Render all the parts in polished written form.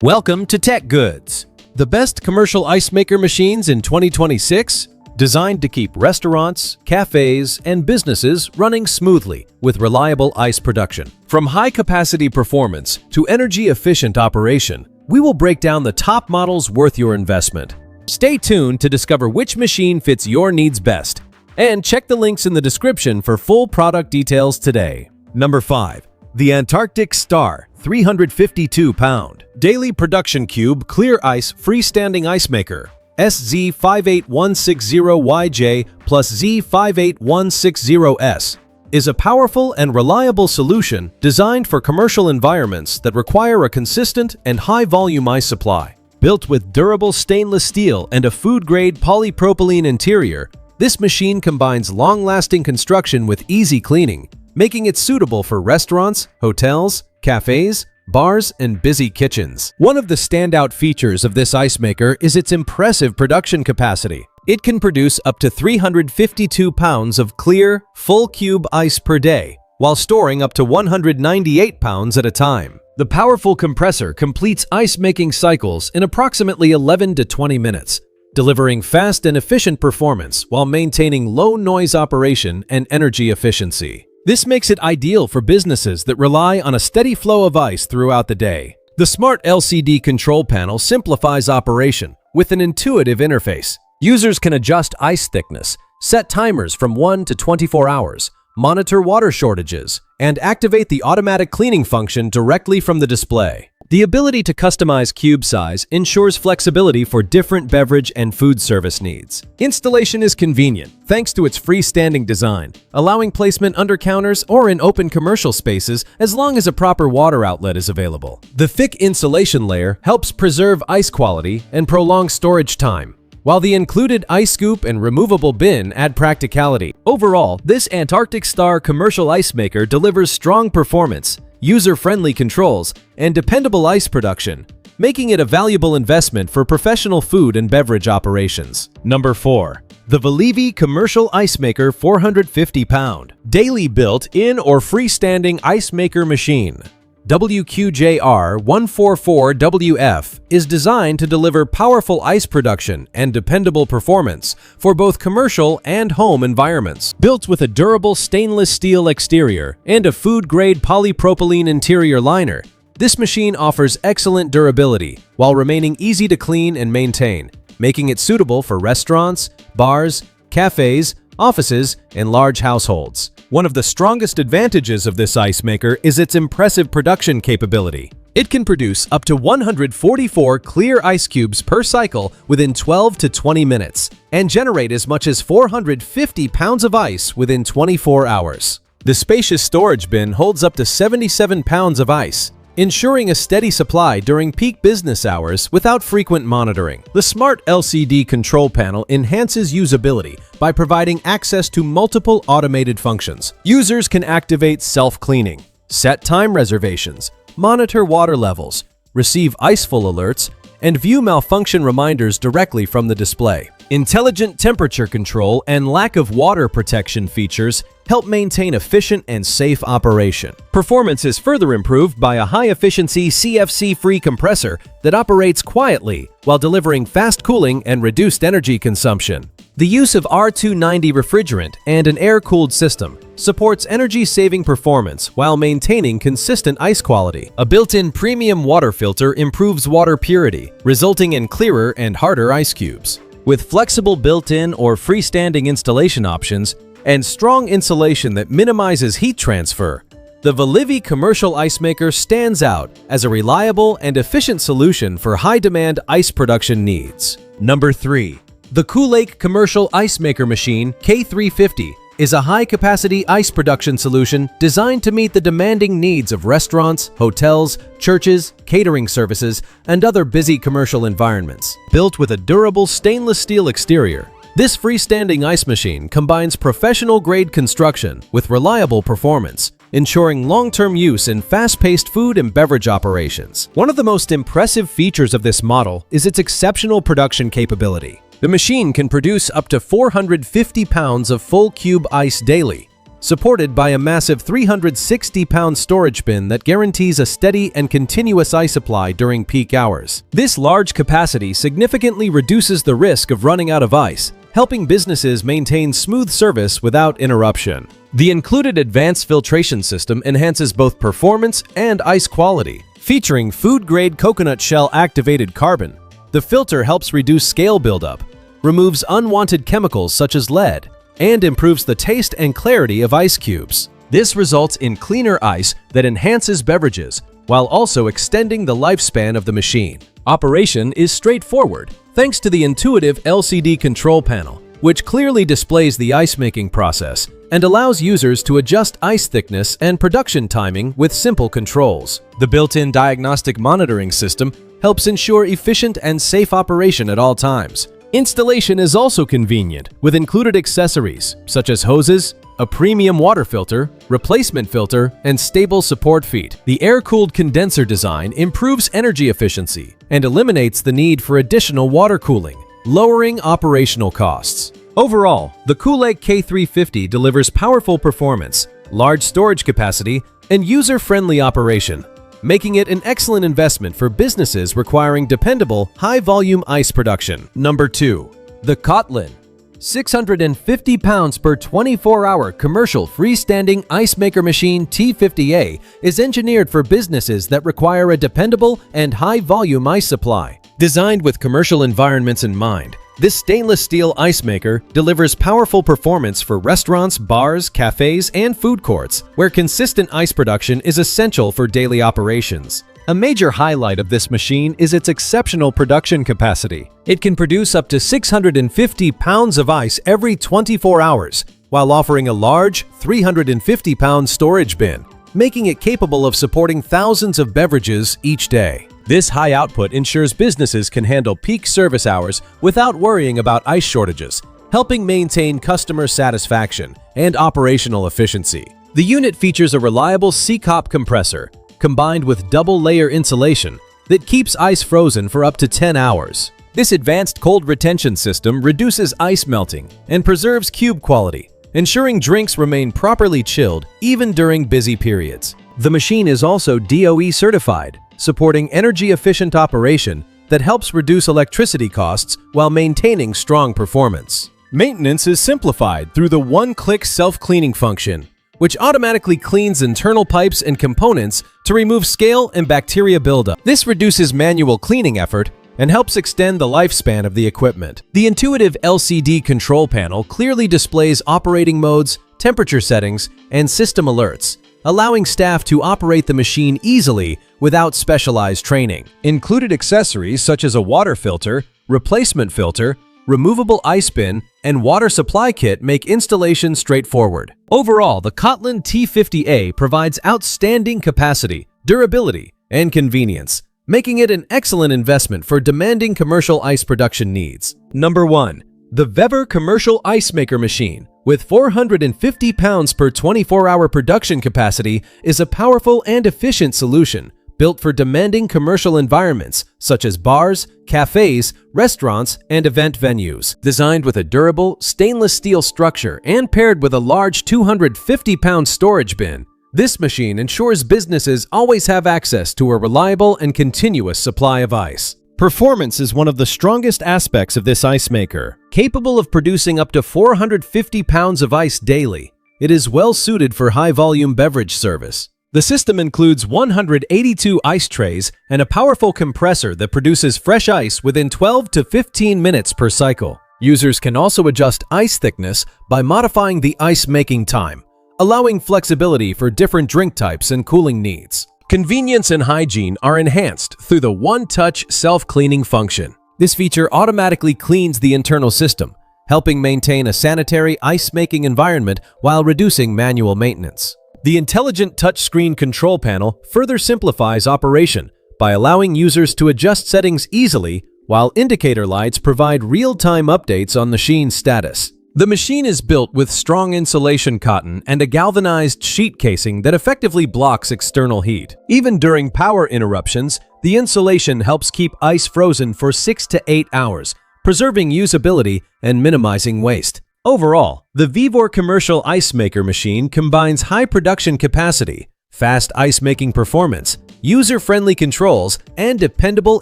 Welcome to Tech Goods, the best commercial ice maker machines in 2026, designed to keep restaurants, cafes, and businesses running smoothly with reliable ice production. From high-capacity performance to energy-efficient operation, we will break down the top models worth your investment. Stay tuned to discover which machine fits your needs best, and check the links in the description for full product details today. Number 5. The Antarctic Star 352-pound Daily Production Cube Clear Ice Freestanding Ice Maker SZ58160YJ plus Z58160S is a powerful and reliable solution designed for commercial environments that require a consistent and high-volume ice supply. Built with durable stainless steel and a food-grade polypropylene interior, this machine combines long-lasting construction with easy cleaning, making it suitable for restaurants, hotels, cafes, bars, and busy kitchens. One of the standout features of this ice maker is its impressive production capacity. It can produce up to 352 pounds of clear, full cube ice per day, while storing up to 198 pounds at a time. The powerful compressor completes ice-making cycles in approximately 11 to 20 minutes, delivering fast and efficient performance while maintaining low-noise operation and energy efficiency. This makes it ideal for businesses that rely on a steady flow of ice throughout the day. The smart LCD control panel simplifies operation with an intuitive interface. Users can adjust ice thickness, set timers from 1 to 24 hours, monitor water shortages, and activate the automatic cleaning function directly from the display. The ability to customize cube size ensures flexibility for different beverage and food service needs. Installation is convenient thanks to its freestanding design, allowing placement under counters or in open commercial spaces as long as a proper water outlet is available. The thick insulation layer helps preserve ice quality and prolong storage time, while the included ice scoop and removable bin add practicality. Overall, this Antarctic Star commercial ice maker delivers strong performance, user-friendly controls, and dependable ice production, making it a valuable investment for professional food and beverage operations. Number 4. The Velivi Commercial Ice Maker 450-pound Daily Built-in or Freestanding Ice Maker Machine WQJR144WF is designed to deliver powerful ice production and dependable performance for both commercial and home environments. Built with a durable stainless steel exterior and a food-grade polypropylene interior liner, this machine offers excellent durability while remaining easy to clean and maintain, making it suitable for restaurants, bars, cafes, offices, and large households. One of the strongest advantages of this ice maker is its impressive production capability. It can produce up to 144 clear ice cubes per cycle within 12 to 20 minutes and generate as much as 450 pounds of ice within 24 hours. The spacious storage bin holds up to 77 pounds of ice, ensuring a steady supply during peak business hours without frequent monitoring. The smart LCD control panel enhances usability by providing access to multiple automated functions. Users can activate self-cleaning, set time reservations, monitor water levels, receive iceful alerts, and view malfunction reminders directly from the display. Intelligent temperature control and lack of water protection features help maintain efficient and safe operation. Performance is further improved by a high-efficiency CFC-free compressor that operates quietly while delivering fast cooling and reduced energy consumption. The use of R290 refrigerant and an air-cooled system supports energy-saving performance while maintaining consistent ice quality. A built-in premium water filter improves water purity, resulting in clearer and harder ice cubes. With flexible built-in or freestanding installation options and strong insulation that minimizes heat transfer, the Velivi Commercial Ice Maker stands out as a reliable and efficient solution for high-demand ice production needs. Number 3. The Coolake Commercial Ice Maker Machine K350 is a high-capacity ice production solution designed to meet the demanding needs of restaurants, hotels, churches, catering services, and other busy commercial environments. Built with a durable stainless steel exterior, this freestanding ice machine combines professional-grade construction with reliable performance, ensuring long-term use in fast-paced food and beverage operations. One of the most impressive features of this model is its exceptional production capability. The machine can produce up to 450 pounds of full cube ice daily, supported by a massive 360-pound storage bin that guarantees a steady and continuous ice supply during peak hours. This large capacity significantly reduces the risk of running out of ice, helping businesses maintain smooth service without interruption. The included advanced filtration system enhances both performance and ice quality. Featuring food-grade coconut shell activated carbon, the filter helps reduce scale buildup, removes unwanted chemicals such as lead, and improves the taste and clarity of ice cubes. This results in cleaner ice that enhances beverages while also extending the lifespan of the machine. Operation is straightforward thanks to the intuitive LCD control panel, which clearly displays the ice-making process and allows users to adjust ice thickness and production timing with simple controls. The built-in diagnostic monitoring system helps ensure efficient and safe operation at all times. Installation is also convenient, with included accessories such as hoses, a premium water filter, replacement filter, and stable support feet. The air-cooled condenser design improves energy efficiency and eliminates the need for additional water cooling, lowering operational costs. Overall, the Coolake K350 delivers powerful performance, large storage capacity, and user-friendly operation, making it an excellent investment for businesses requiring dependable, high-volume ice production. Number 2. The COTLIN 650 pounds per 24-hour commercial freestanding ice maker machine T50A is engineered for businesses that require a dependable and high-volume ice supply. Designed with commercial environments in mind, this stainless steel ice maker delivers powerful performance for restaurants, bars, cafes, and food courts, where consistent ice production is essential for daily operations. A major highlight of this machine is its exceptional production capacity. It can produce up to 650 pounds of ice every 24 hours, while offering a large 350-pound storage bin, making it capable of supporting thousands of beverages each day. This high output ensures businesses can handle peak service hours without worrying about ice shortages, helping maintain customer satisfaction and operational efficiency. The unit features a reliable C-COP compressor, combined with double-layer insulation that keeps ice frozen for up to 10 hours. This advanced cold retention system reduces ice melting and preserves cube quality, ensuring drinks remain properly chilled even during busy periods. The machine is also DOE certified, supporting energy-efficient operation that helps reduce electricity costs while maintaining strong performance. Maintenance is simplified through the one-click self-cleaning function, which automatically cleans internal pipes and components to remove scale and bacteria buildup. This reduces manual cleaning effort and helps extend the lifespan of the equipment. The intuitive LCD control panel clearly displays operating modes, temperature settings, and system alerts, allowing staff to operate the machine easily without specialized training. Included accessories such as a water filter, replacement filter, removable ice bin, and water supply kit make installation straightforward. Overall, the COTLIN T50A provides outstanding capacity, durability, and convenience, making it an excellent investment for demanding commercial ice production needs. Number 1. The VEVOR Commercial Ice Maker Machine, with 450 pounds per 24-hour production capacity, is a powerful and efficient solution built for demanding commercial environments such as bars, cafes, restaurants, and event venues. Designed with a durable, stainless steel structure and paired with a large 250-pound storage bin, this machine ensures businesses always have access to a reliable and continuous supply of ice. Performance is one of the strongest aspects of this ice maker. Capable of producing up to 450 pounds of ice daily, it is well suited for high-volume beverage service. The system includes 182 ice trays and a powerful compressor that produces fresh ice within 12 to 15 minutes per cycle. Users can also adjust ice thickness by modifying the ice-making time, allowing flexibility for different drink types and cooling needs. Convenience and hygiene are enhanced through the one-touch self-cleaning function. This feature automatically cleans the internal system, helping maintain a sanitary ice-making environment while reducing manual maintenance. The intelligent touchscreen control panel further simplifies operation by allowing users to adjust settings easily, while indicator lights provide real-time updates on the machine's status. The machine is built with strong insulation cotton and a galvanized sheet casing that effectively blocks external heat. Even during power interruptions, the insulation helps keep ice frozen for 6 to 8 hours, preserving usability and minimizing waste. Overall, the VEVOR commercial ice maker machine combines high production capacity, fast ice making performance, user-friendly controls, and dependable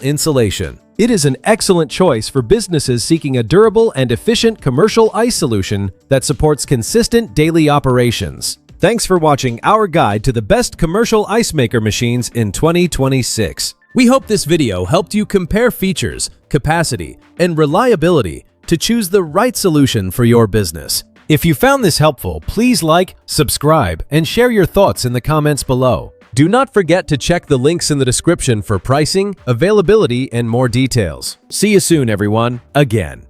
insulation. It is an excellent choice for businesses seeking a durable and efficient commercial ice solution that supports consistent daily operations. Thanks for watching our guide to the best commercial ice maker machines in 2026. We hope this video helped you compare features, capacity, and reliability to choose the right solution for your business. If you found this helpful, please like, subscribe, and share your thoughts in the comments below. Do not forget to check the links in the description for pricing, availability, and more details. See you soon, everyone, again.